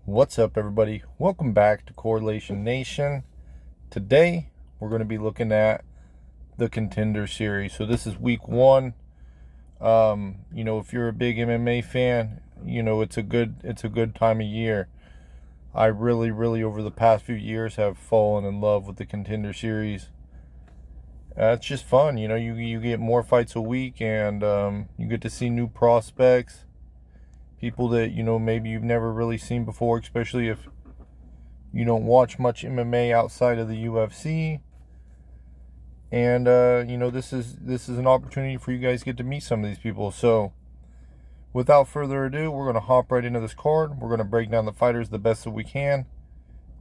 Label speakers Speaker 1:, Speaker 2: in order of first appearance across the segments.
Speaker 1: What's up, everybody? Welcome back to Correlation Nation. Today, we're going to be looking at the Contender series. So this is week one. If you're a big MMA fan, it's a good time of year. I really over the past few years have fallen in love with the Contender series. It's just fun. You get more fights a week, and you get to see new prospects, people that maybe you've never really seen before, especially if you don't watch much MMA outside of the UFC. And this is an opportunity for you guys to get to meet some of these people. So without further ado, we're going to hop right into this card. We're going to break down the fighters the best that we can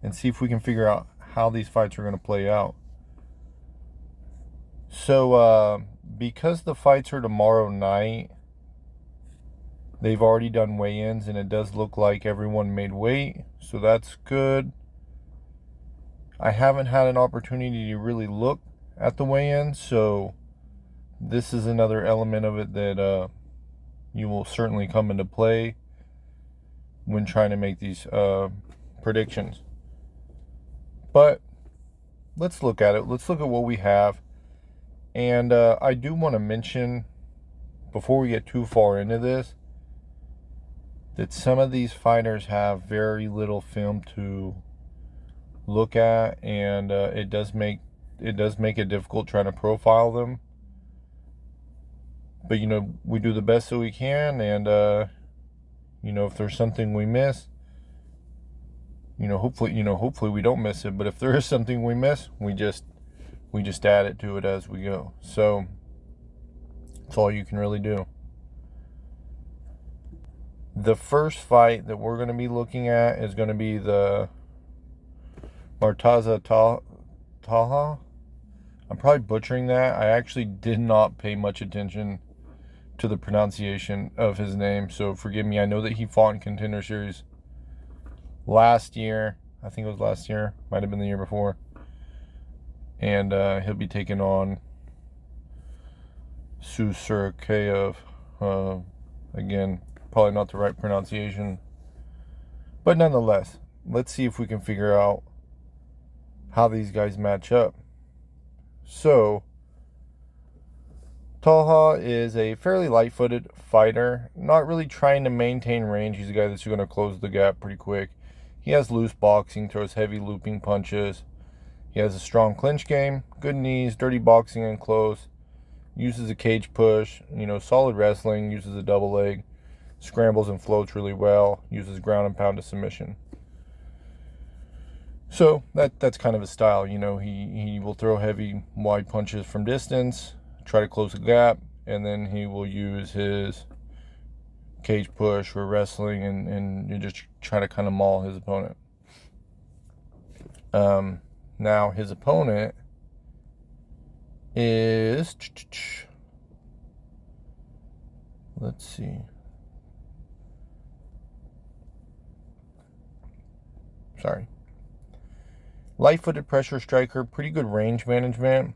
Speaker 1: and see if we can figure out how these fights are going to play out. So because the fights are tomorrow night, they've already done weigh-ins, and it does look like everyone made weight, so that's good. I haven't had an opportunity to really look at the weigh-ins, so this is another element of it that you will certainly come into play when trying to make these predictions. But let's look at it. Let's look at what we have. And I do want to mention, before we get too far into this, that some of these fighters have very little film to look at, and it does make it difficult trying to profile them. But we do the best that we can, and if there's something we miss, hopefully we don't miss it. But if there is something we miss, we just add it to it as we go. So that's all you can really do. The first fight that we're going to be looking at is going to be the Martaza Taha. I'm probably butchering that. I actually did not pay much attention to the pronunciation of his name, so forgive me. I know that he fought in Contender Series last year. I think it was last year. Might have been the year before. And he'll be taking on Susurkayev. Again, probably not the right pronunciation. But nonetheless, let's see if we can figure out how these guys match up. So, Taha is a fairly light-footed fighter, not really trying to maintain range. He's a guy that's going to close the gap pretty quick. He has loose boxing, throws heavy looping punches. He has a strong clinch game, good knees, dirty boxing and close. Uses a cage push, solid wrestling, uses a double leg, scrambles and floats really well, uses ground and pound to submission. So that's kind of his style. He will throw heavy, wide punches from distance, try to close the gap, and then he will use his cage push or wrestling and you just try to kind of maul his opponent. Now his opponent is, let's see. Sorry. Light-footed pressure striker, pretty good range management.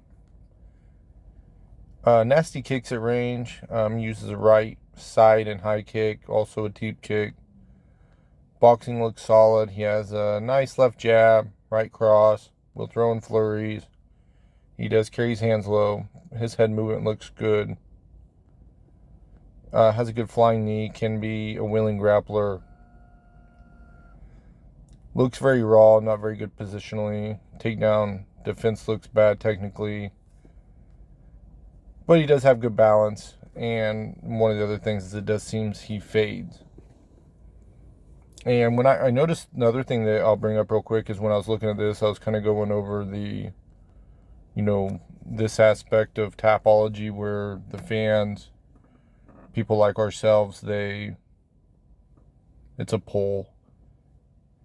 Speaker 1: Nasty kicks at range. Uses a right side and high kick, also a deep kick. Boxing looks solid. He has a nice left jab, right cross. Will throw in flurries. He does carry his hands low. His head movement looks good. Has a good flying knee. Can be a willing grappler. Looks very raw, not very good positionally. Takedown defense looks bad technically. But he does have good balance. And one of the other things is it does seem he fades. And when I noticed another thing that I'll bring up real quick is when I was looking at this, I was kind of going over the, this aspect of Tapology where the fans, people like ourselves, it's a poll.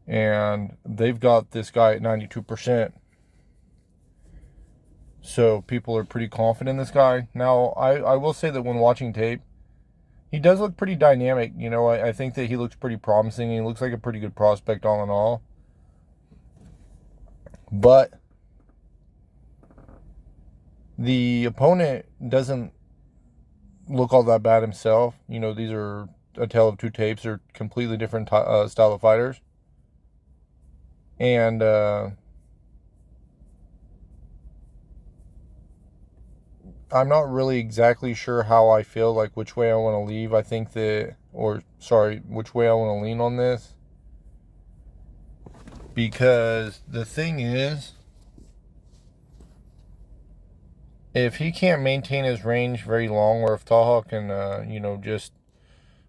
Speaker 1: And they've got this guy at 92%. So people are pretty confident in this guy. Now, I will say that when watching tape, he does look pretty dynamic. I think that he looks pretty promising. He looks like a pretty good prospect all in all. But the opponent doesn't look all that bad himself. These are a tale of two tapes. They're completely different style of fighters. And I'm not really exactly sure how I feel, like which way I want to leave. I think that, which way I want to lean on this. Because the thing is, if he can't maintain his range very long, or if Taha can, just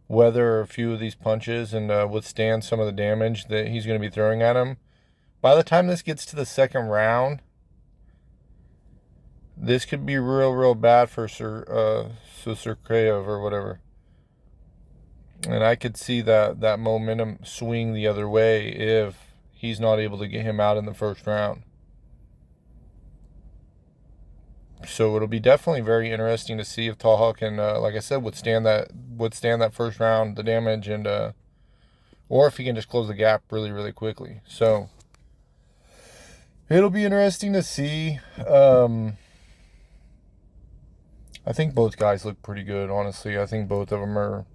Speaker 1: weather a few of these punches and withstand some of the damage that he's going to be throwing at him, by the time this gets to the second round, this could be real bad for Surkayev or whatever. And I could see that momentum swing the other way if he's not able to get him out in the first round. So it'll be definitely very interesting to see if Taha can, like I said, withstand that first round, the damage, and or if he can just close the gap really quickly. So it'll be interesting to see. I think both guys look pretty good, honestly. I think both of them are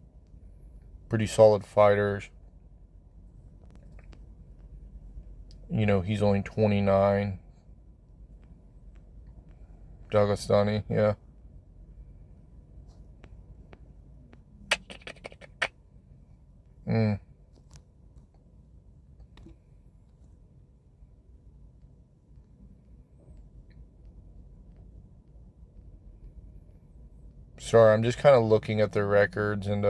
Speaker 1: pretty solid fighters. He's only 29. Dagestani, yeah. Sorry, I'm just kind of looking at their records and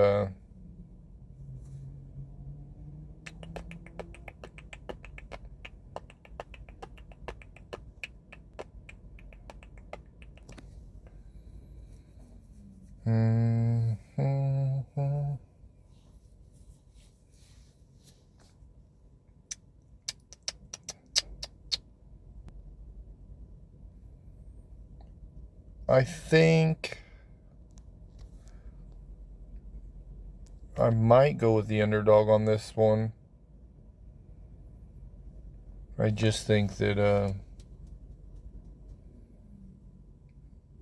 Speaker 1: I think I might go with the underdog on this one. I just think that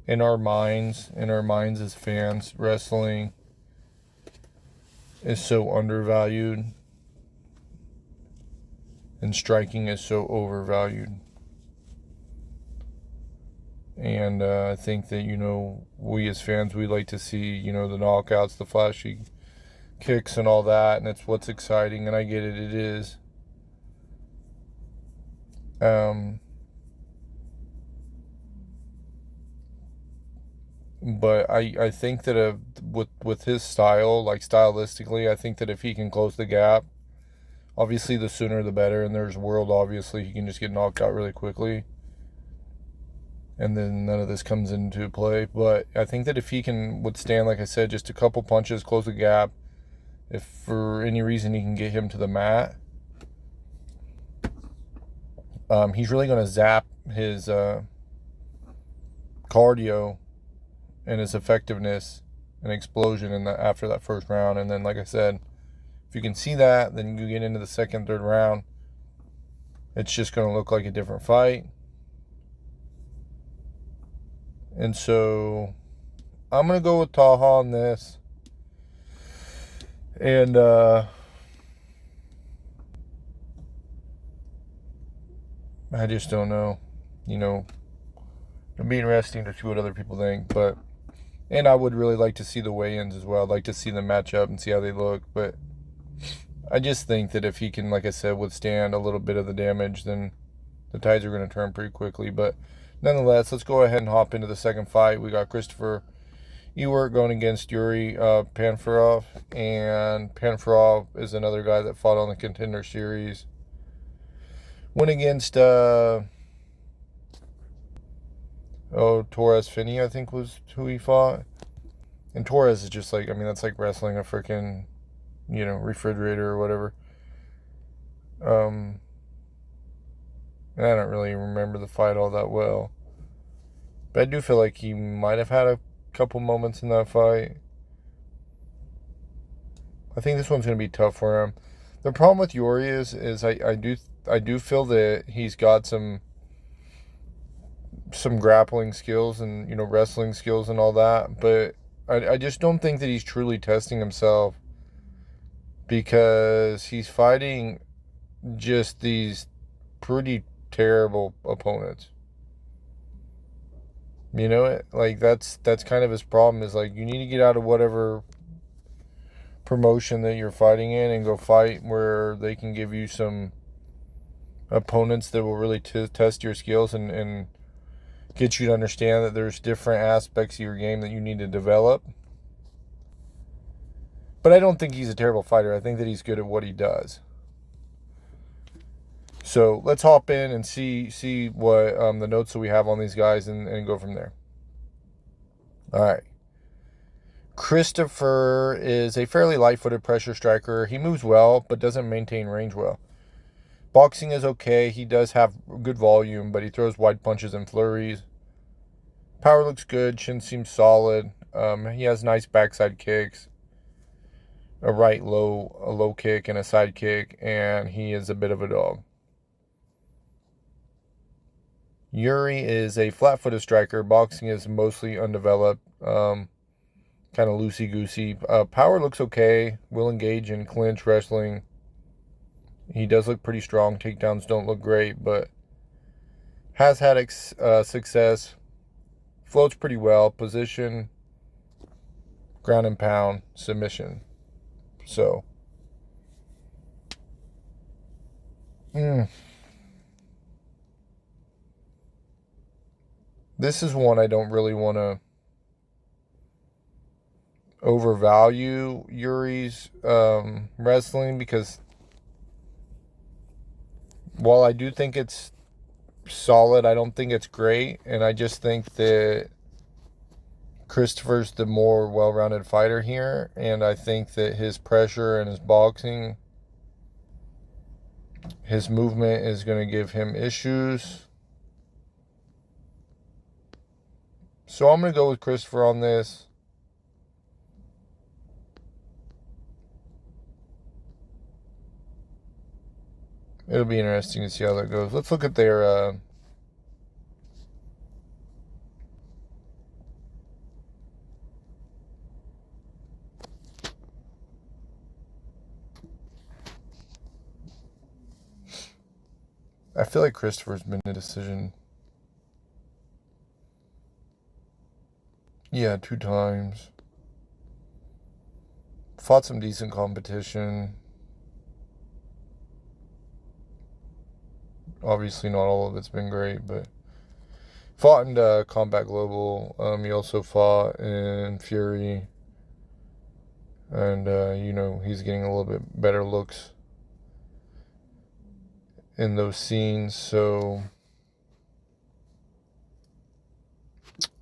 Speaker 1: in our minds as fans, wrestling is so undervalued and striking is so overvalued. And I think that, we as fans, we like to see, the knockouts, the flashy kicks and all that, and it's what's exciting, and I get it, it is. But I think that with his style, like stylistically, I think that if he can close the gap, obviously the sooner the better, and there's World, obviously, he can just get knocked out really quickly. And then none of this comes into play. But I think that if he can withstand, like I said, just a couple punches, close the gap, if for any reason he can get him to the mat, he's really going to zap his cardio and his effectiveness and explosion after that first round. And then, like I said, if you can see that, then you get into the second, third round, it's just going to look like a different fight. And so I'm going to go with Taha on this. And I just don't know. It'll be interesting to see what other people think. And I would really like to see the weigh-ins as well. I'd like to see them match up and see how they look. But I just think that if he can, like I said, withstand a little bit of the damage, then the tides are going to turn pretty quickly. But nonetheless, let's go ahead and hop into the second fight. We got Christopher Ewart going against Yuri Panfarov. And Panfarov is another guy that fought on the Contender Series. Went against Torres Finney, I think was who he fought. And Torres is just like, that's like wrestling a freaking, refrigerator or whatever. And I don't really remember the fight all that well. But I do feel like he might have had a couple moments in that fight. I think this one's going to be tough for him. The problem with Yuri is I do feel that he's got some grappling skills and, wrestling skills and all that. But I just don't think that he's truly testing himself, because he's fighting just these pretty terrible opponents. You know, like that's kind of his problem, is like you need to get out of whatever promotion that you're fighting in and go fight where they can give you some opponents that will really test your skills and get you to understand that there's different aspects of your game that you need to develop. But I don't think he's a terrible fighter. I think that he's good at what he does. So let's hop in and see what the notes that we have on these guys and go from there. All right. Christopher is a fairly light-footed pressure striker. He moves well, but doesn't maintain range well. Boxing is okay. He does have good volume, but he throws wide punches and flurries. Power looks good. Chin seems solid. He has nice backside kicks, a low kick, and a side kick, and he is a bit of a dog. Yuri is a flat-footed striker. Boxing is mostly undeveloped, kind of loosey-goosey. Power looks okay. Will engage in clinch wrestling. He does look pretty strong. Takedowns don't look great, but has had success. Floats pretty well. Position, ground and pound, submission. So, this is one I don't really want to overvalue Yuri's wrestling, because while I do think it's solid, I don't think it's great, and I just think that Christopher's the more well-rounded fighter here, and I think that his pressure and his boxing, his movement is going to give him issues. So I'm going to go with Christopher on this. It'll be interesting to see how that goes. Let's look at their I feel like Christopher's been a decision. Yeah, 2 times. Fought some decent competition. Obviously not all of it's been great, but fought in Combat Global. He also fought in Fury. And, he's getting a little bit better looks in those scenes. So,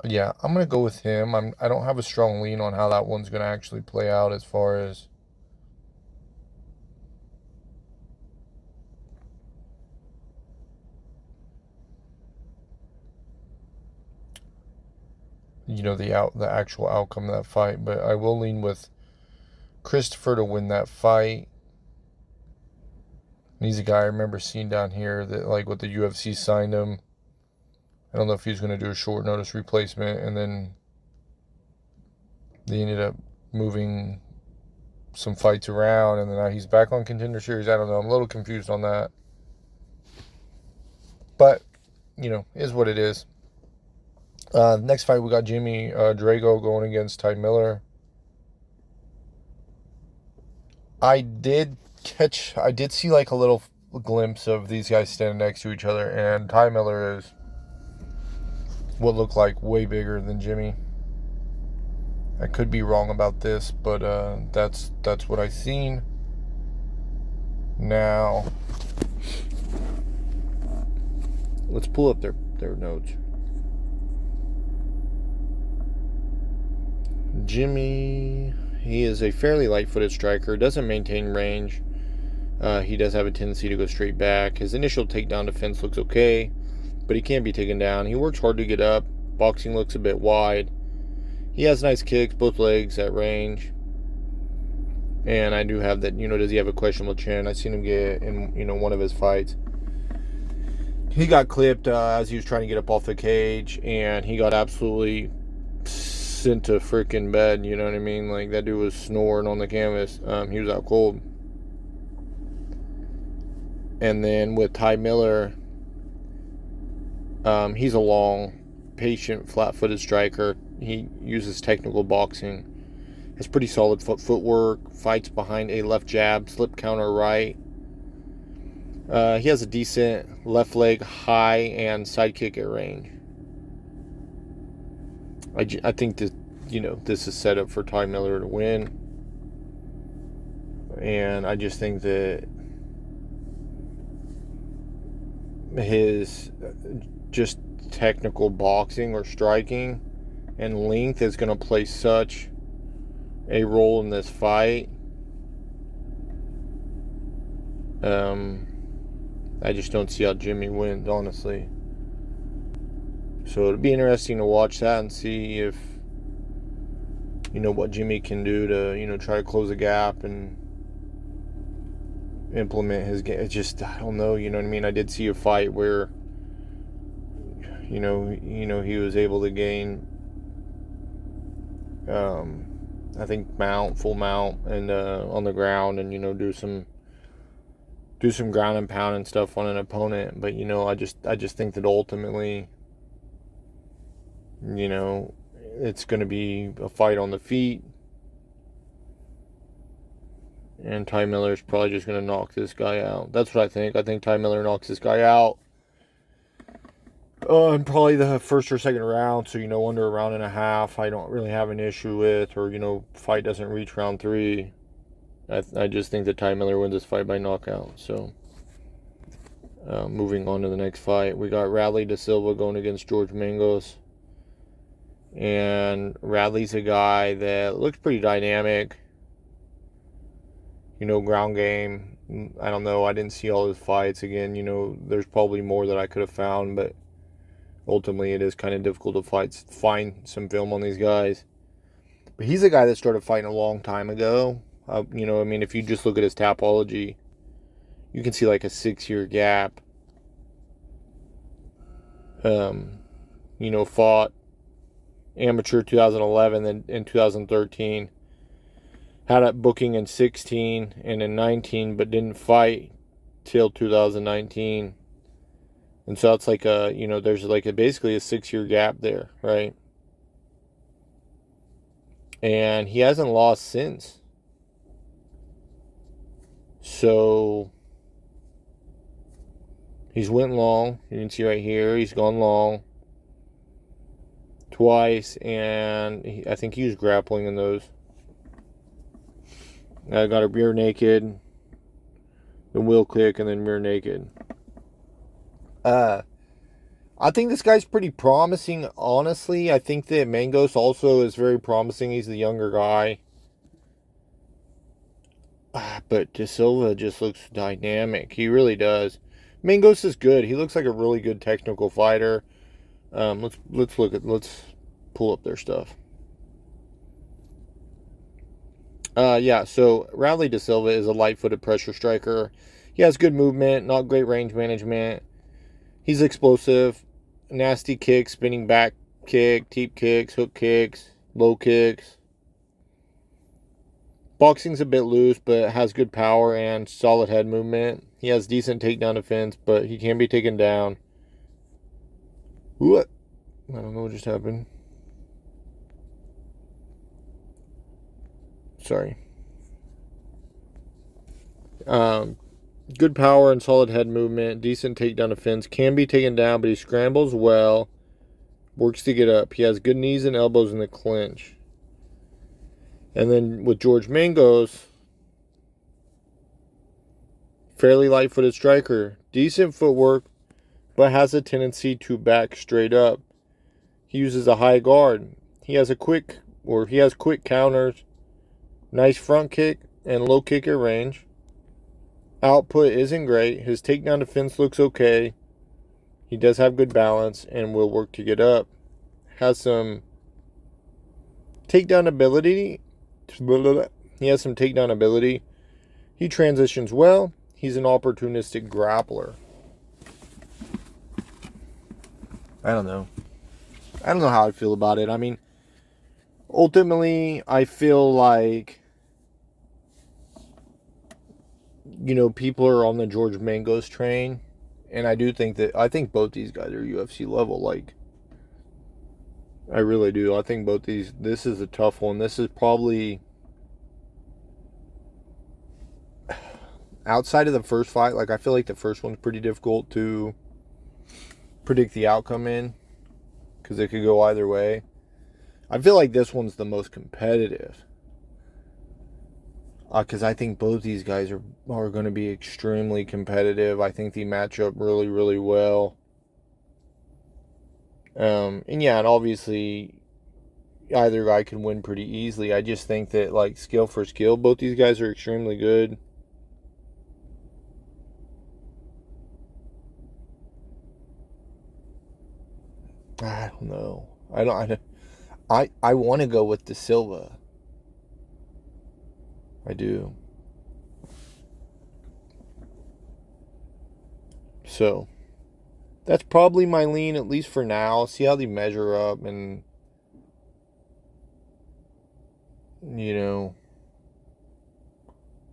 Speaker 1: yeah, I'm going to go with him. I don't have a strong lean on how that one's going to actually play out as far as the actual outcome of that fight, but I will lean with Christopher to win that fight. And he's a guy I remember seeing down here that, like, with the UFC signed him. I don't know if he was going to do a short notice replacement, and then they ended up moving some fights around, and then now he's back on Contender Series. I don't know. I'm a little confused on that. But, is what it is. Next fight, we got Jimmy Drago going against Ty Miller. I did see like a little glimpse of these guys standing next to each other, and Ty Miller is what looked like way bigger than Jimmy. I could be wrong about this, but that's what I've seen. Now, let's pull up their notes. Jimmy, he is a fairly light-footed striker, doesn't maintain range. He does have a tendency to go straight back. His initial takedown defense looks okay, but he can be taken down. He works hard to get up. Boxing looks a bit wide. He has nice kicks, both legs at range. And I do have that, does he have a questionable chin? I've seen him get in, one of his fights. He got clipped as he was trying to get up off the cage, and he got absolutely sent to freaking bed, you know what I mean? Like, that dude was snoring on the canvas. He was out cold. And then with Ty Miller, he's a long, patient, flat-footed striker. He uses technical boxing. Has pretty solid footwork. Fights behind a left jab, slip counter right. He has a decent left leg high and side kick at range. I think that, this is set up for Ty Miller to win. And I just think that his just technical boxing or striking and length is going to play such a role in this fight. I just don't see how Jimmy wins, honestly. So it'll be interesting to watch that and see if, what Jimmy can do to, try to close the gap and implement his game. It's just, I don't know, you know what I mean? I did see a fight where, he was able to gain, I think full mount, and on the ground, and do some ground and pound and stuff on an opponent. But I just think that ultimately, it's going to be a fight on the feet, and Ty Miller is probably just going to knock this guy out. That's what I think. I think Ty Miller knocks this guy out in probably the first or second round. So, under a round and a half, I don't really have an issue with, or, fight doesn't reach round 3. I just think that Ty Miller wins this fight by knockout. So, moving on to the next fight, we got Radley Da Silva going against George Mangos. And Radley's a guy that looks pretty dynamic. Ground game. I don't know. I didn't see all his fights. Again, there's probably more that I could have found, but ultimately it is kind of difficult to find some film on these guys. But he's a guy that started fighting a long time ago. If you just look at his Tapology, you can see like a 6-year gap. Fought amateur 2011, then in 2013. Had a booking in 16 and in 19, but didn't fight till 2019. And so it's like there's like basically a 6-year gap there, right? And he hasn't lost since. So he's went long. You can see right here, he's gone long twice, and I think he was grappling in those. I got a rear naked, the wheel kick, and then rear naked. I think this guy's pretty promising, honestly. I think that Mangos also is very promising. He's the younger guy. But Da Silva just looks dynamic. He really does. Mangos is good. He looks like a really good technical fighter. Let's pull up their stuff. So Radley Da Silva is a light-footed pressure striker. He has good movement, not great range management. He's explosive, nasty kicks, spinning back kick, teep kicks, hook kicks, low kicks. Boxing's a bit loose, but has good power and solid head movement. He has decent takedown defense, but he can be taken down. What? I don't know what just happened. Sorry. Good power and solid head movement, decent takedown defense, can be taken down, but he scrambles well, works to get up. He has good knees and elbows in the clinch. And then with George Mangos, fairly light-footed striker, decent footwork, but has a tendency to back straight up. He uses a high guard. He has quick counters, nice front kick, and low kick at range. Output isn't great. His takedown defense looks okay. He does have good balance and will work to get up. Has some takedown ability. He has some takedown ability. He transitions well. He's an opportunistic grappler. I don't know how I feel about it. I mean, ultimately, I feel like people are on the George Mangos train, and I think both these guys are UFC level. Like, I really do. I think both these. This is a tough one. This is probably outside of the first fight. Like, I feel like the first one's pretty difficult to predict the outcome in, because it could go either way. I feel like this one's the most competitive, because I think both these guys are going to be extremely competitive. I think they match up really, really well. And obviously either guy can win pretty easily. I just think that, like, skill for skill, both these guys are extremely good. I don't know. I want to go with De Silva. I do. So that's probably my lean, at least for now. See how they measure up, and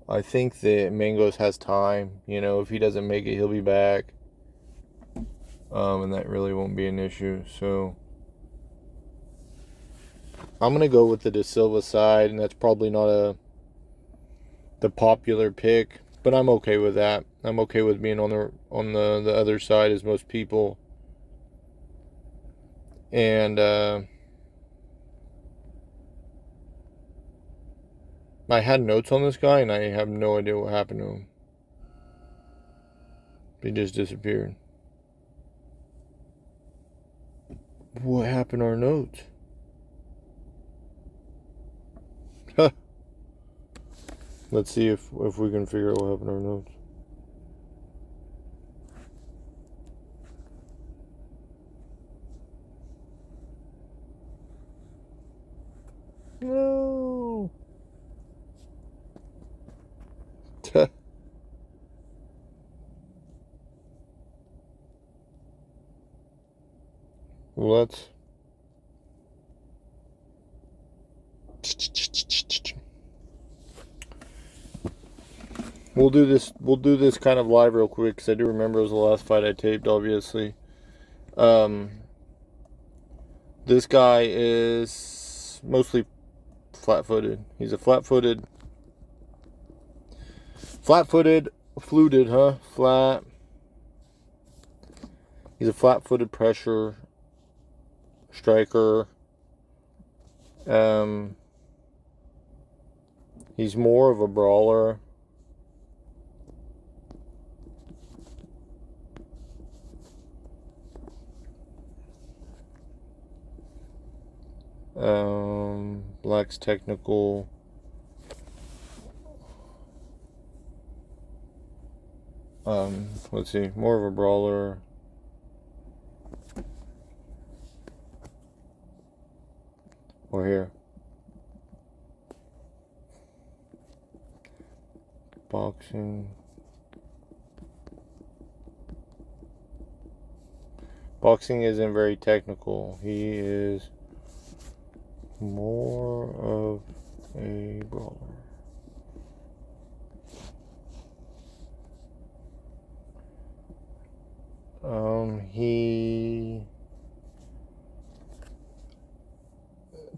Speaker 1: I think that Mangos has time. If he doesn't make it, he'll be back. And that really won't be an issue. So I'm gonna go with the De Silva side, and that's probably not the popular pick, but I'm okay with that. I'm okay with being on the other side as most people. And I had notes on this guy, and I have no idea what happened to him. He just disappeared. What happened to our notes? Let's see if we can figure out what happened to our notes. No. Let's. We'll do this. We'll do this kind of live real quick, because I do remember it was the last fight I taped. Obviously, this guy is mostly flat-footed. He's a flat-footed, fluted, huh? Flat. He's a flat-footed pressure striker. He's more of a brawler. Lacks technical. Let's see, more of a brawler. Or here. Boxing. Boxing isn't very technical. He is more of a brawler. He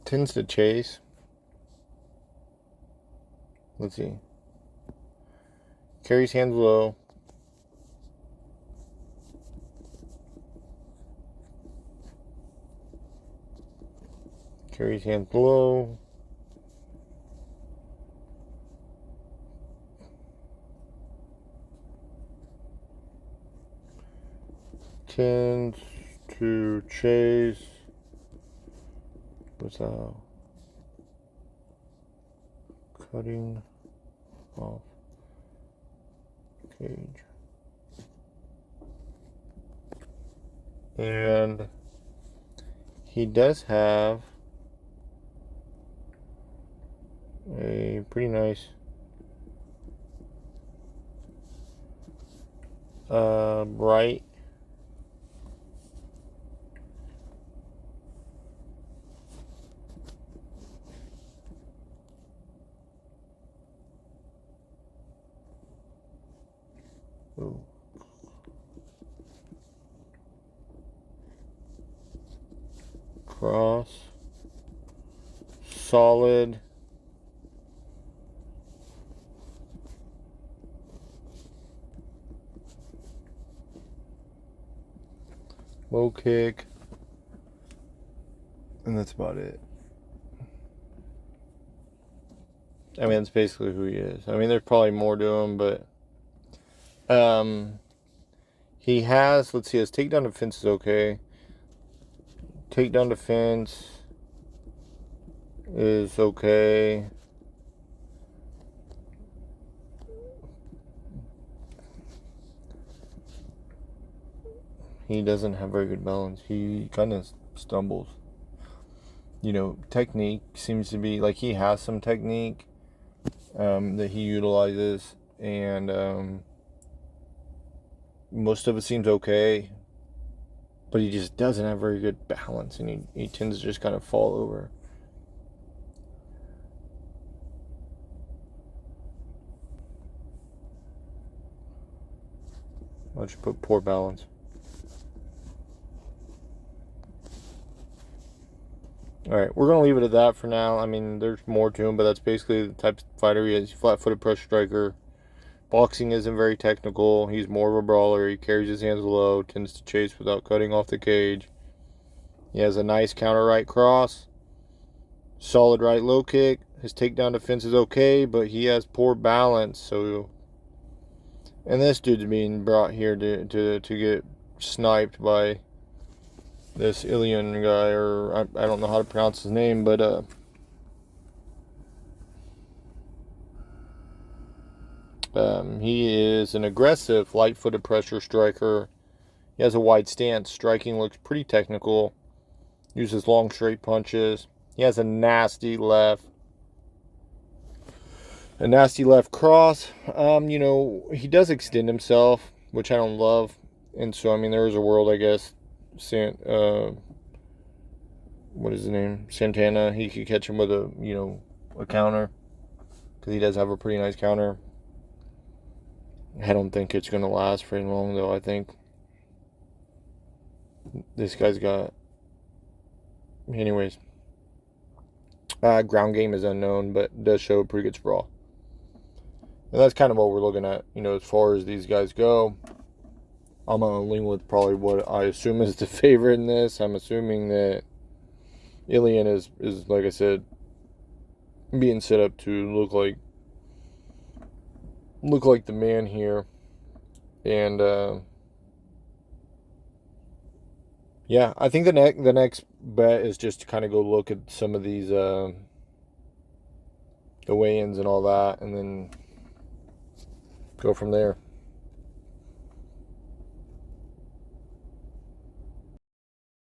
Speaker 1: tends to chase. Let's see. Carries hands low. Carries hands low. Tends to chase without cutting off cage. And he does have a pretty nice right Ooh. Cross. Solid. Low kick. And that's about it. I mean, that's basically who he is. I mean, there's probably more to him, but he has, let's see, his takedown defense is okay. Takedown defense is okay. He doesn't have very good balance. He kind of stumbles. You know, technique seems to be, like, he has some technique that he utilizes, and most of it seems okay, but he just doesn't have very good balance, and he tends to just kind of fall over. I'll just put poor balance. Alright, we're going to leave it at that for now. I mean, there's more to him, but that's basically the type of fighter he is. Flat-footed pressure striker. Boxing isn't very technical. He's more of a brawler. He carries his hands low, tends to chase without cutting off the cage. He has a nice counter right cross. Solid right low kick. His takedown defense is okay, but he has poor balance. So, and this dude's being brought here to get sniped by this Ilian guy, or I don't know how to pronounce his name, but he is an aggressive light-footed pressure striker. He has a wide stance. Striking looks pretty technical. Uses long straight punches. He has a nasty left cross. You know, he does extend himself, which I don't love. And so, I mean, there is a world, I guess, what is his name? Santana. He could catch him with a counter, because he does have a pretty nice counter. I don't think it's going to last very long, though. I think this guy's got... Anyways. Ground game is unknown, but does show a pretty good sprawl. And that's kind of what we're looking at, as far as these guys go. I'm going to lean with probably what I assume is the favorite in this. I'm assuming that Ilian is, like I said, being set up to look like the man here. And yeah, I think the next bet is just to kind of go look at some of these the weigh-ins and all that, and then go from there.